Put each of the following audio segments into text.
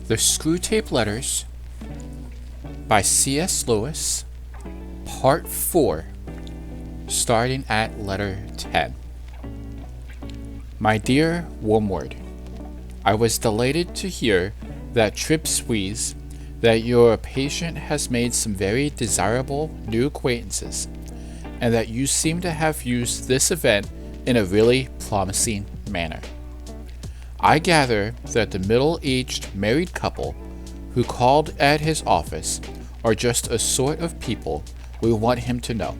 The Screwtape Letters by C.S. Lewis, Part 4, starting at letter 10. My dear Wormwood, I was delighted to hear that Tripsweeze that your patient has made some very desirable new acquaintances, and that you seem to have used this event in a really promising manner. I gather that the middle-aged married couple who called at his office are just a sort of people we want him to know.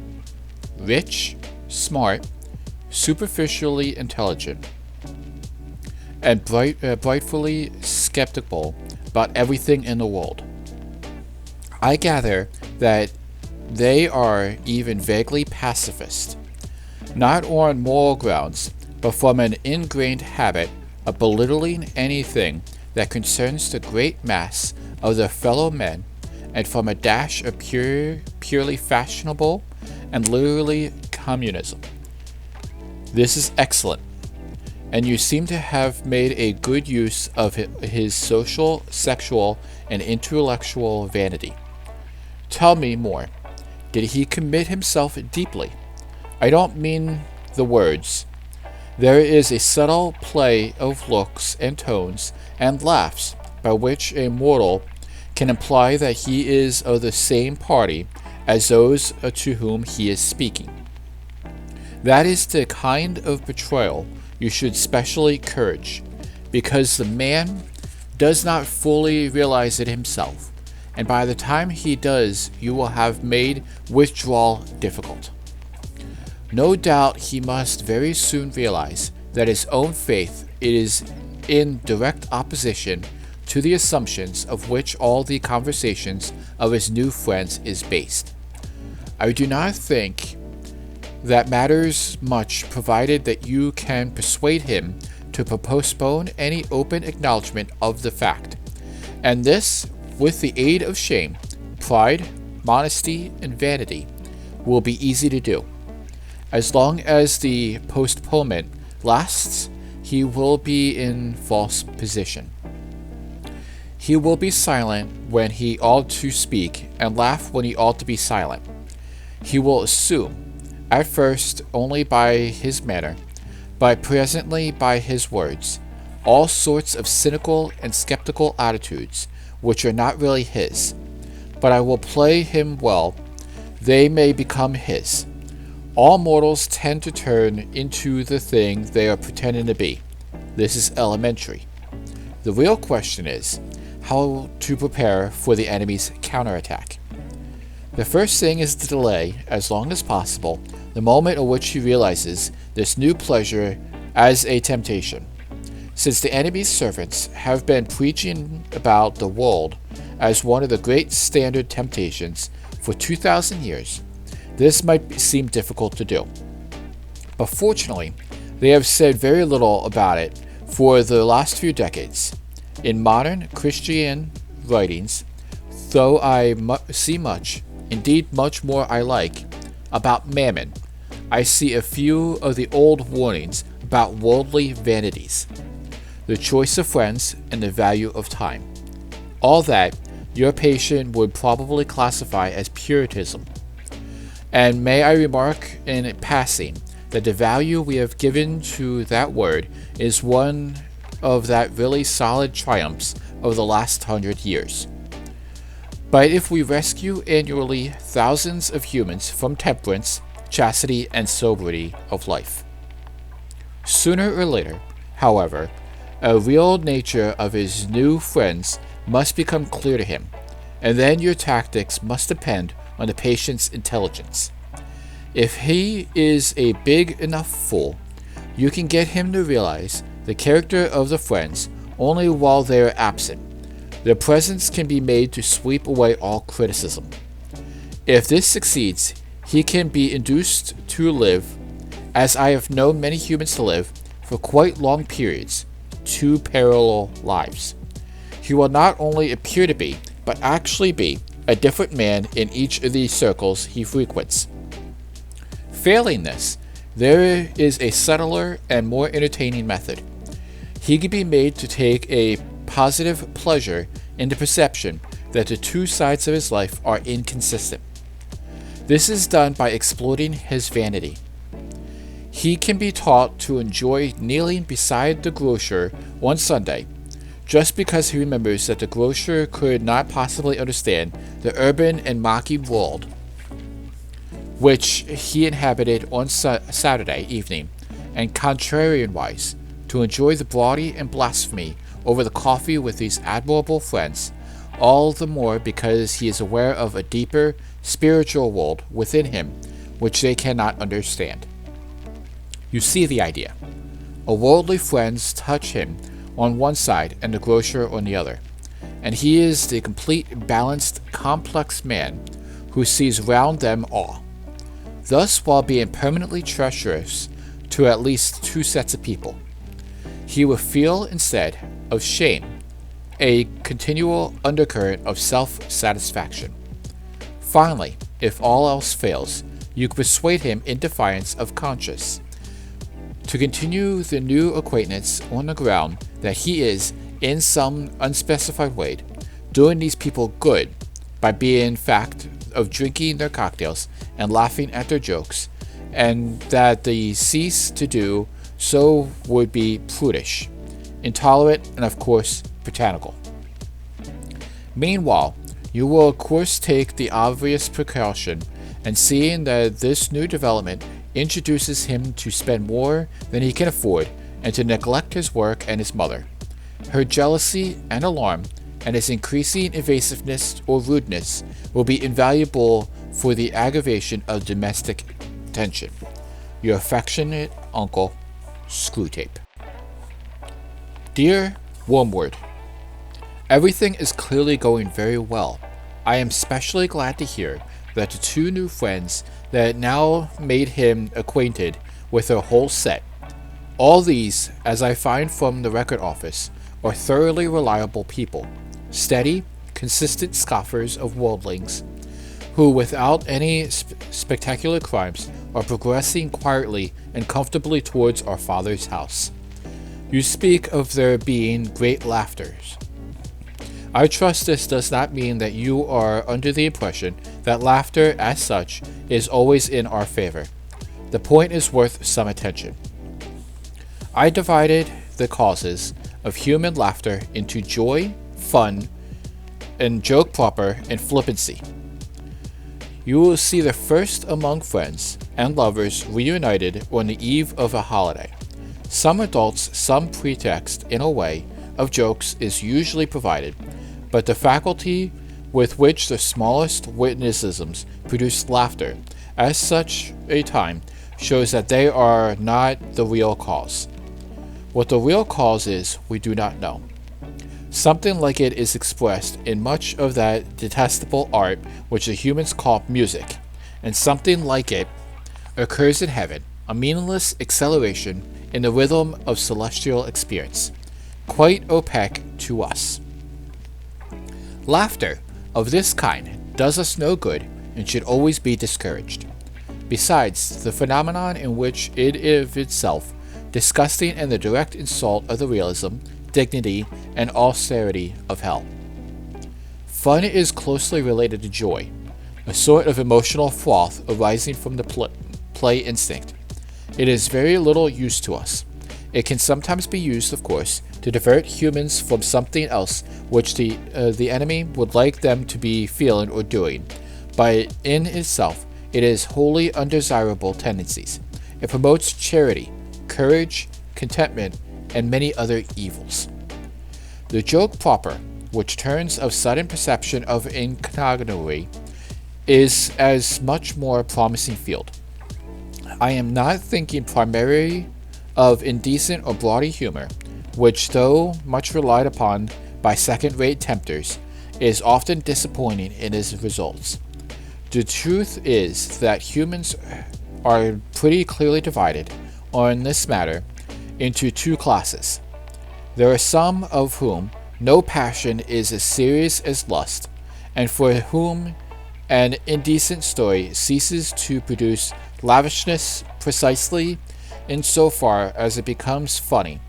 Rich, smart, superficially intelligent, and brightfully skeptical about everything in the world. I gather that they are even vaguely pacifist, not on moral grounds, but from an ingrained habit of belittling anything that concerns the great mass of their fellow men, and from a dash of purely fashionable and literally communism. This is excellent, and you seem to have made a good use of his social, sexual, and intellectual vanity. Tell me more. Did he commit himself deeply? I don't mean the words. There is a subtle play of looks and tones and laughs by which a mortal can imply that he is of the same party as those to whom he is speaking. That is the kind of betrayal you should specially encourage, because the man does not fully realize it himself, and by the time he does, you will have made withdrawal difficult. No doubt he must very soon realize that his own faith is in direct opposition to the assumptions of which all the conversations of his new friends is based. I do not think that matters much, provided that you can persuade him to postpone any open acknowledgement of the fact, and this, with the aid of shame, pride, modesty, and vanity, will be easy to do. As long as the postponement lasts, he will be in false position. He will be silent when he ought to speak, and laugh when he ought to be silent. He will assume, at first only by his manner, but presently by his words, all sorts of cynical and skeptical attitudes which are not really his. But I will play him well. They may become his. All mortals tend to turn into the thing they are pretending to be. This is elementary. The real question is how to prepare for the enemy's counterattack. The first thing is to delay, as long as possible, the moment at which he realizes this new pleasure as a temptation. Since the enemy's servants have been preaching about the world as one of the great standard temptations for 2,000 years, this might seem difficult to do. But fortunately, they have said very little about it for the last few decades. In modern Christian writings, though I see much, indeed much more I like, about mammon, I see a few of the old warnings about worldly vanities, the choice of friends, and the value of time. All that your patient would probably classify as Puritanism. And may I remark in passing that the value we have given to that word is one of that really solid triumphs of the last 100 years. But if we rescue annually thousands of humans from temperance, chastity, and sobriety of life, sooner or later, however, a real nature of his new friends must become clear to him, and then your tactics must depend on the patient's intelligence. If he is a big enough fool, you can get him to realize the character of the friends only while they are absent. Their presence can be made to sweep away all criticism. If this succeeds, he can be induced to live, as I have known many humans to live, for quite long periods, two parallel lives. He will not only appear to be, but actually be, a different man in each of these circles he frequents. Failing this, there is a subtler and more entertaining method. He can be made to take a positive pleasure in the perception that the two sides of his life are inconsistent. This is done by exploiting his vanity. He can be taught to enjoy kneeling beside the grocer one Sunday, just because he remembers that the grocer could not possibly understand the urban and mocking world which he inhabited on Saturday evening, and contrarian-wise, to enjoy the bawdy and blasphemy over the coffee with these admirable friends, all the more because he is aware of a deeper spiritual world within him which they cannot understand. You see the idea. A worldly friends touch him on one side and the grocer on the other, and he is the complete, balanced, complex man who sees round them all. Thus, while being permanently treacherous to at least two sets of people, he will feel instead of shame a continual undercurrent of self-satisfaction. Finally, if all else fails, you can persuade him in defiance of conscience to continue the new acquaintance on the ground that he is, in some unspecified way, doing these people good by being in fact of drinking their cocktails and laughing at their jokes, and that the cease to do so would be prudish, intolerant, and of course puritanical. Meanwhile, you will of course take the obvious precaution, and seeing that this new development introduces him to spend more than he can afford and to neglect his work and his mother, her jealousy and alarm and his increasing evasiveness or rudeness will be invaluable for the aggravation of domestic tension. Your affectionate uncle, Screwtape. Dear Wormwood, everything is clearly going very well. I am especially glad to hear that the two new friends that now made him acquainted with their whole set, all these, as I find from the record office, are thoroughly reliable people, steady, consistent scoffers of worldlings, who without any spectacular crimes are progressing quietly and comfortably towards our Father's house. You speak of there being great laughters. I trust this does not mean that you are under the impression that laughter, as such, is always in our favor. The point is worth some attention. I divided the causes of human laughter into joy, fun, and joke proper, and flippancy. You will see the first among friends and lovers reunited on the eve of a holiday. Some adults, some pretext, in a way, of jokes is usually provided, but the faculty with which the smallest witticisms produce laughter at such a time shows that they are not the real cause. What the real cause is, we do not know. Something like it is expressed in much of that detestable art which the humans call music, and something like it occurs in heaven, a meaningless acceleration in the rhythm of celestial experience, quite opaque to us. Laughter of this kind does us no good and should always be discouraged. Besides, the phenomenon in which it is itself disgusting and the direct insult of the realism, dignity, and austerity of hell. Fun is closely related to joy, a sort of emotional froth arising from the play instinct. It is very little use to us. It can sometimes be used, of course, to divert humans from something else which the enemy would like them to be feeling or doing, but in itself it is wholly undesirable tendencies. It promotes charity, courage, contentment, and many other evils. The joke proper, which turns of sudden perception of incongruity, is as much more promising field. I am not thinking primarily of indecent or bawdy humor, which, though much relied upon by second-rate tempters, is often disappointing in its results. The truth is that humans are pretty clearly divided on this matter into two classes. There are some of whom no passion is as serious as lust, and for whom an indecent story ceases to produce lavishness precisely in so far as it becomes funny.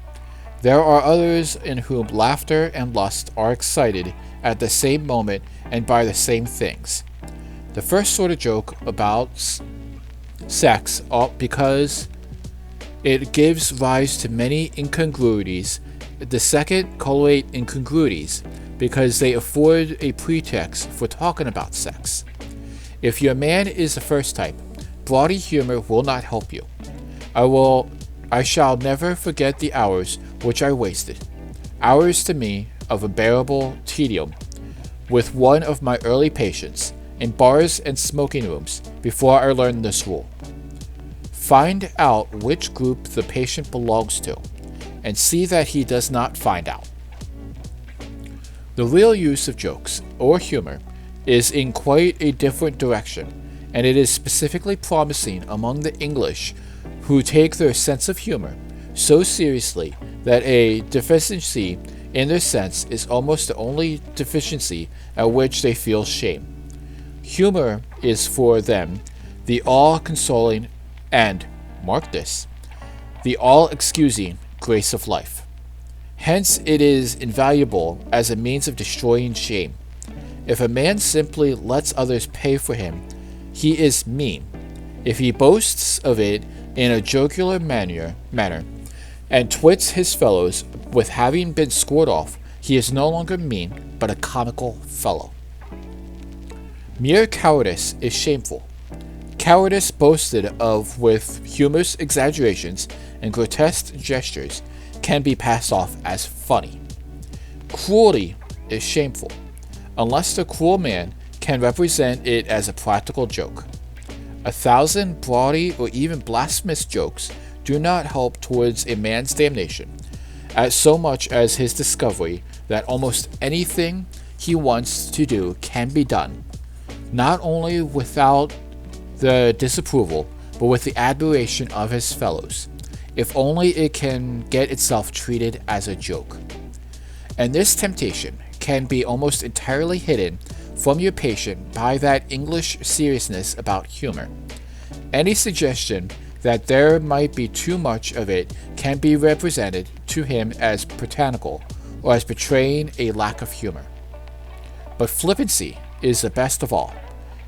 There are others in whom laughter and lust are excited at the same moment and by the same things. The first sort of joke about sex, because it gives rise to many incongruities. The second cultivate incongruities because they afford a pretext for talking about sex. If your man is the first type, bawdy humor will not help you. I shall never forget the hours which I wasted, hours to me of unbearable tedium, with one of my early patients, in bars and smoking rooms, before I learned this rule. Find out which group the patient belongs to, and see that he does not find out. The real use of jokes, or humor, is in quite a different direction, and it is specifically promising among the English who take their sense of humor so seriously that a deficiency in their sense is almost the only deficiency at which they feel shame. Humor is for them the all-consoling and, mark this, the all-excusing grace of life. Hence it is invaluable as a means of destroying shame. If a man simply lets others pay for him, he is mean. If he boasts of it in a jocular manner, and twits his fellows with having been scored off, he is no longer mean, but a comical fellow. Mere cowardice is shameful. Cowardice boasted of with humorous exaggerations and grotesque gestures can be passed off as funny. Cruelty is shameful, unless the cruel man can represent it as a practical joke. 1,000 bawdy or even blasphemous jokes do not help towards a man's damnation, as so much as his discovery that almost anything he wants to do can be done, not only without the disapproval, but with the admiration of his fellows, if only it can get itself treated as a joke. And this temptation can be almost entirely hidden from your patient by that English seriousness about humor. Any suggestion that there might be too much of it can be represented to him as puritanical or as betraying a lack of humor. But flippancy is the best of all.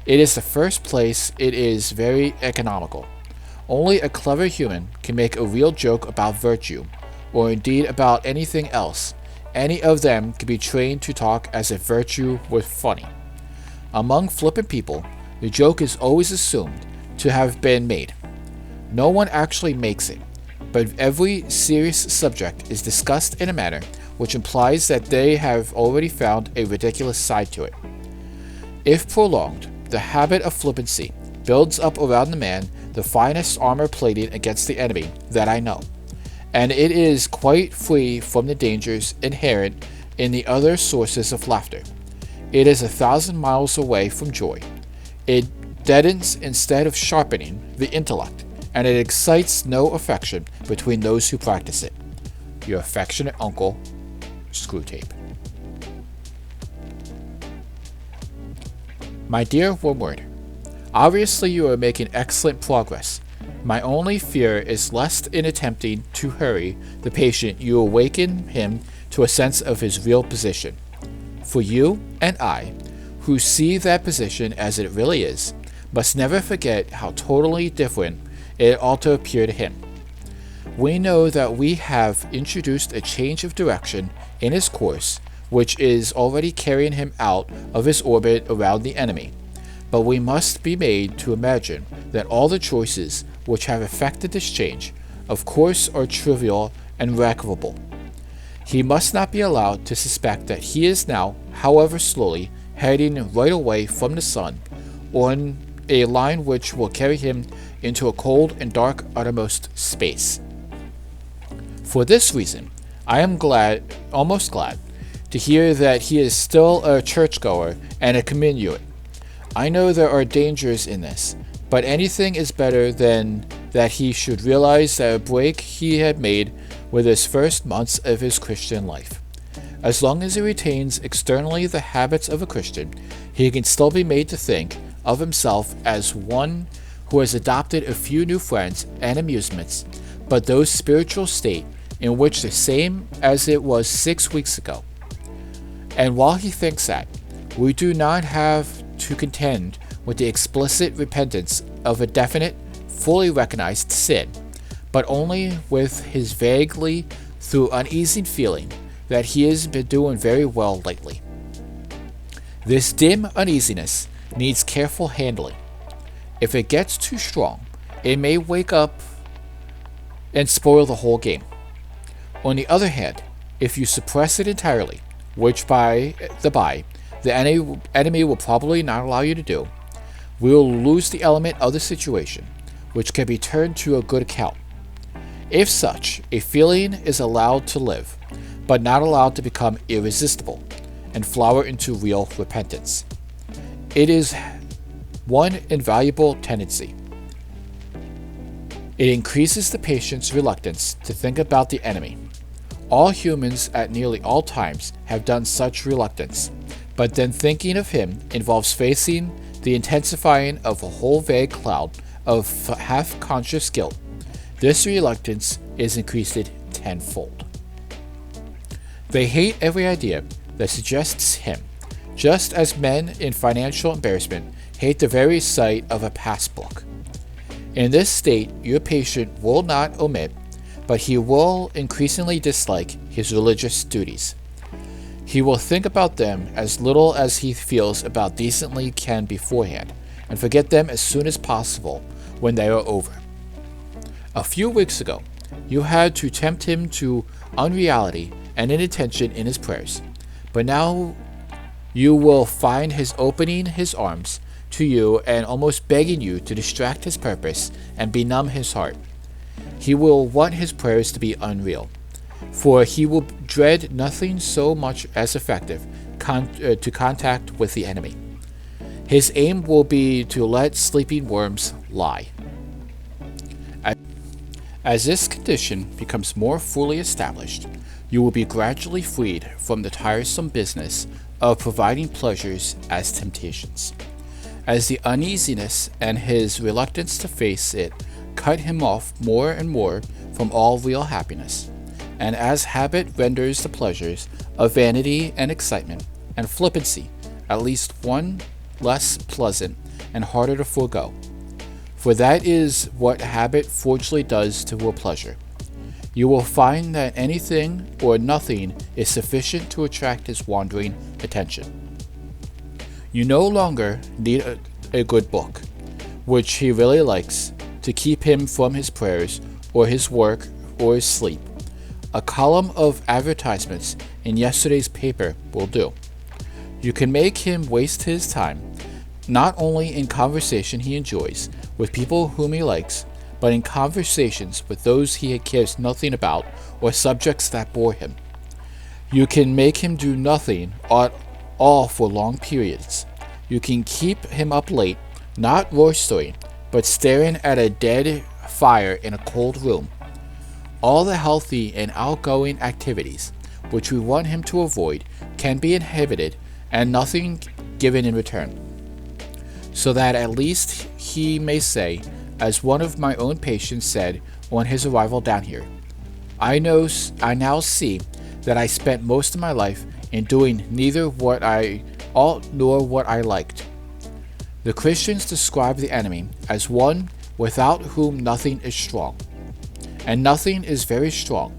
It is the first place. It is very economical. Only a clever human can make a real joke about virtue, or indeed about anything else. Any of them can be trained to talk as if virtue were funny. Among flippant people, the joke is always assumed to have been made. No one actually makes it, but every serious subject is discussed in a manner which implies that they have already found a ridiculous side to it. If prolonged, the habit of flippancy builds up around the man the finest armor plating against the enemy that I know, and it is quite free from the dangers inherent in the other sources of laughter. It is 1,000 miles away from joy. It deadens instead of sharpening the intellect, and it excites no affection between those who practice it. Your affectionate uncle, Screwtape. My dear Wormwood, obviously you are making excellent progress. My only fear is lest in attempting to hurry the patient you awaken him to a sense of his real position. For you and I, who see that position as it really is, must never forget how totally different it ought to appear to him. We know that we have introduced a change of direction in his course, which is already carrying him out of his orbit around the enemy, but we must be made to imagine that all the choices which have effected this change, of course, are trivial and recoverable. He must not be allowed to suspect that he is now, however slowly, heading right away from the sun on a line which will carry him into a cold and dark uttermost space. For this reason, I am almost glad, to hear that he is still a churchgoer and a communion. I know there are dangers in this, but anything is better than that he should realize that a break he had made with his first months of his Christian life. As long as he retains externally the habits of a Christian, he can still be made to think of himself as one who has adopted a few new friends and amusements, but those spiritual state in which the same as it was 6 weeks ago. And while he thinks that, we do not have to contend with the explicit repentance of a definite, fully recognized sin, but only with his vaguely through uneasy feeling that he has been doing very well lately. This dim uneasiness needs careful handling. If it gets too strong, it may wake up and spoil the whole game. On the other hand, if you suppress it entirely, which by the enemy will probably not allow you to do, we will lose the element of the situation, which can be turned to a good account. If such, a feeling is allowed to live, but not allowed to become irresistible and flower into real repentance. It is one invaluable tendency. It increases the patient's reluctance to think about the enemy. All humans at nearly all times have done such reluctance, but then thinking of him involves facing the intensifying of a whole vague cloud of half-conscious guilt. This reluctance is increased tenfold. They hate every idea that suggests him, just as men in financial embarrassment hate the very sight of a passbook. In this state, your patient will not omit, but he will increasingly dislike his religious duties. He will think about them as little as he feels about decently can beforehand, and forget them as soon as possible when they are over. A few weeks ago, you had to tempt him to unreality and inattention in his prayers, but now you will find his opening his arms to you and almost begging you to distract his purpose and benumb his heart. He will want his prayers to be unreal, for he will dread nothing so much as effective to contact with the enemy. His aim will be to let sleeping worms lie. As this condition becomes more fully established, you will be gradually freed from the tiresome business of providing pleasures as temptations. As the uneasiness and his reluctance to face it cut him off more and more from all real happiness, and as habit renders the pleasures of vanity and excitement and flippancy at least one less pleasant and harder to forego, for that is what habit fortunately does to a pleasure, you will find that anything or nothing is sufficient to attract his wandering attention. You no longer need a good book, which he really likes, to keep him from his prayers or his work or his sleep. A column of advertisements in yesterday's paper will do. You can make him waste his time, not only in conversation he enjoys with people whom he likes, but in conversations with those he cares nothing about or subjects that bore him. You can make him do nothing at all for long periods. You can keep him up late, not roistering, but staring at a dead fire in a cold room. All the healthy and outgoing activities which we want him to avoid can be inhibited and nothing given in return, so that at least he may say, as one of my own patients said on his arrival down here, I now see that I spent most of my life in doing neither what I ought nor what I liked. The Christians describe the enemy as one without whom nothing is strong. And nothing is very strong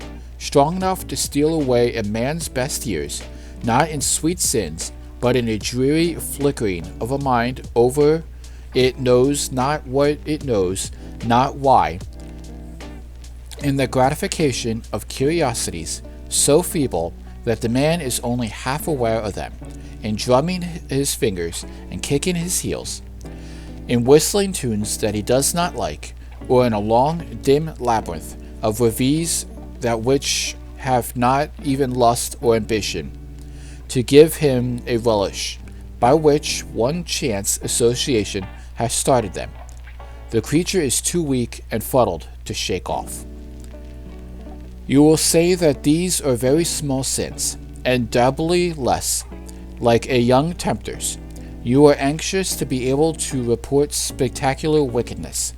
enough to steal away a man's best years, not in sweet sins, but in a dreary flickering of a mind over it knows not what it knows, not why, in the gratification of curiosities so feeble that the man is only half aware of them, in drumming his fingers and kicking his heels, in whistling tunes that he does not like, or in a long, dim labyrinth of reveries that which have not even lust or ambition to give him a relish, by which one chance association has started them. The creature is too weak and fuddled to shake off. You will say that these are very small sins, and doubly less, like a young tempter's. You are anxious to be able to report spectacular wickedness.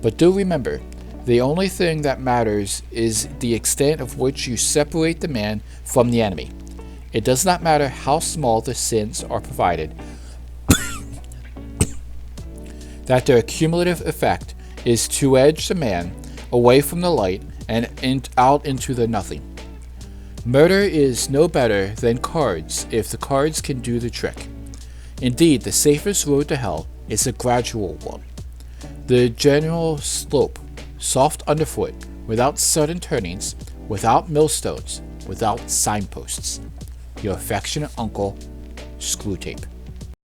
But do remember The only thing that matters is the extent of which you separate the man from the enemy. It does not matter how small the sins are provided, that their cumulative effect is to edge the man away from the light and out into the nothing. Murder is no better than cards if the cards can do the trick. Indeed, the safest road to hell is a gradual one. The general slope, soft underfoot, without sudden turnings, without millstones, without signposts. Your affectionate uncle, Screwtape.